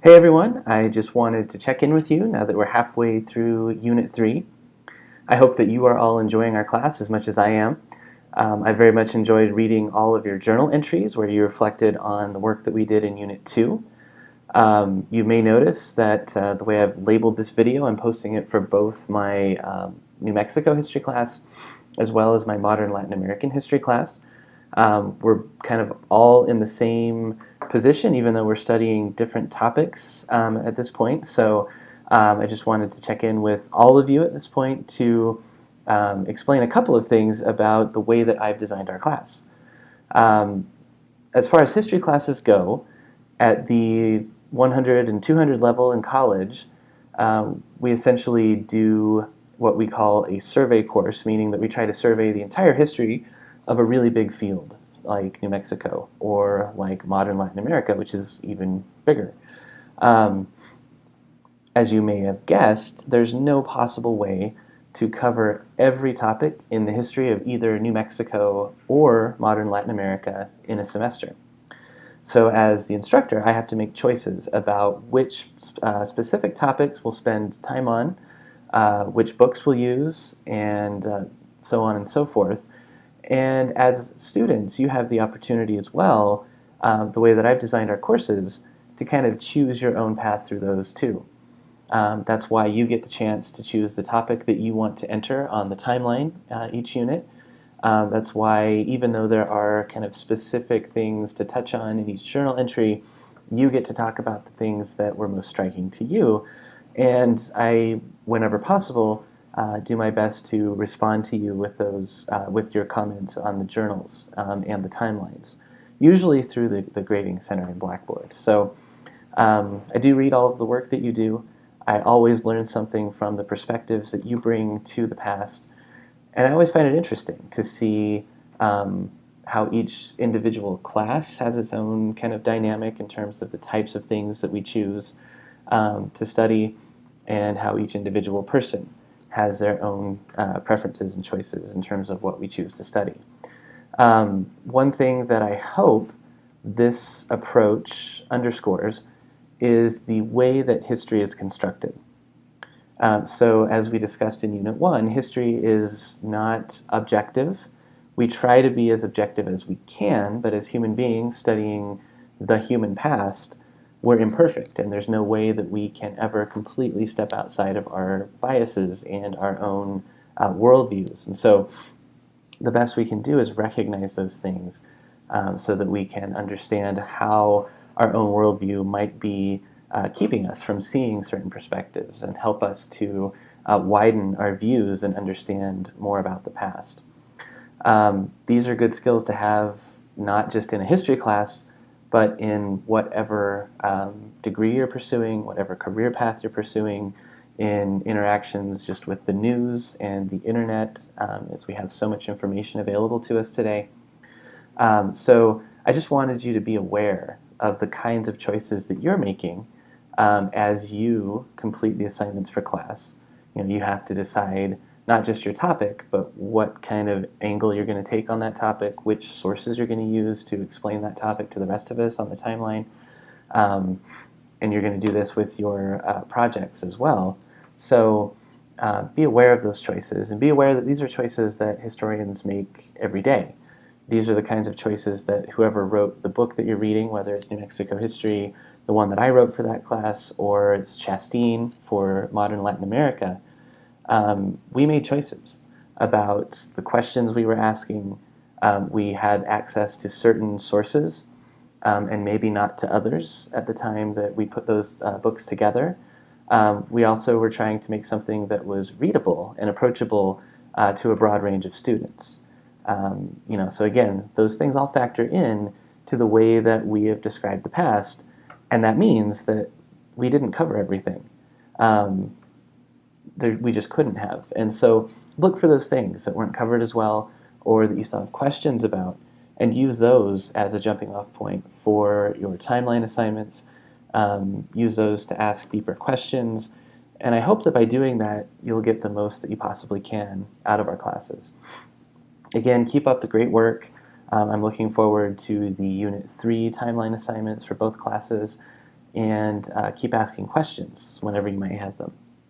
Hey everyone, I just wanted to check in with you now that we're halfway through Unit 3. I hope that you are all enjoying our class as much as I am. I very much enjoyed reading all of your journal entries where you reflected on the work that we did in Unit 2. You may notice that the way I've labeled this video, I'm posting it for both my New Mexico history class as well as my Modern Latin American history class. We're kind of all in the same position, even though we're studying different topics at this point. So I just wanted to check in with all of you at this point to explain a couple of things about the way that I've designed our class. Um, as far as history classes go, at the 100 and 200 level in college, we essentially do what we call a survey course, meaning that we try to survey the entire history of a really big field, like New Mexico or like modern Latin America, which is even bigger. Um, as you may have guessed, there's no possible way to cover every topic in the history of either New Mexico or modern Latin America in a semester. So as the instructor, I have to make choices about which specific topics we'll spend time on, which books we'll use, and so on and so forth. And as students, you have the opportunity as well, the way that I've designed our courses, to kind of choose your own path through those too. That's why you get the chance to choose the topic that you want to enter on the timeline each unit. That's why even though there are kind of specific things to touch on in each journal entry, you get to talk about the things that were most striking to you. And I, whenever possible, do my best to respond to you with those, with your comments on the journals and the timelines, usually through the Grading Center in Blackboard. So I do read all of the work that you do. I always learn something from the perspectives that you bring to the past. And I always find it interesting to see how each individual class has its own kind of dynamic in terms of the types of things that we choose to study, and how each individual person has their own preferences and choices in terms of what we choose to study. One thing that I hope this approach underscores is the way that history is constructed. So as we discussed in Unit 1, history is not objective. We try to be as objective as we can, but as human beings studying the human past, we're imperfect, and there's no way that we can ever completely step outside of our biases and our own worldviews. And so the best we can do is recognize those things so that we can understand how our own worldview might be keeping us from seeing certain perspectives and help us to widen our views and understand more about the past. These are good skills to have not just in a history class, but in whatever degree you're pursuing, whatever career path you're pursuing, in interactions just with the news and the internet, as we have so much information available to us today. So I just wanted you to be aware of the kinds of choices that you're making as you complete the assignments for class. You have to decide not just your topic, but what kind of angle you're going to take on that topic, which sources you're going to use to explain that topic to the rest of us on the timeline. And you're going to do this with your projects as well. So be aware of those choices, and be aware that these are choices that historians make every day. These are the kinds of choices that whoever wrote the book that you're reading, whether it's New Mexico history, the one that I wrote for that class, or it's Chasteen for modern Latin America, we made choices about the questions we were asking. We had access to certain sources and maybe not to others at the time that we put those books together. We also were trying to make something that was readable and approachable to a broad range of students. So again, those things all factor in to the way that we have described the past, and that means that we didn't cover everything. We just couldn't have. And so look for those things that weren't covered as well, or that you still have questions about, and use those as a jumping off point for your timeline assignments. Use those to ask deeper questions. And I hope that by doing that, you'll get the most that you possibly can out of our classes. Again, keep up the great work. I'm looking forward to the Unit 3 timeline assignments for both classes. and keep asking questions whenever you might have them.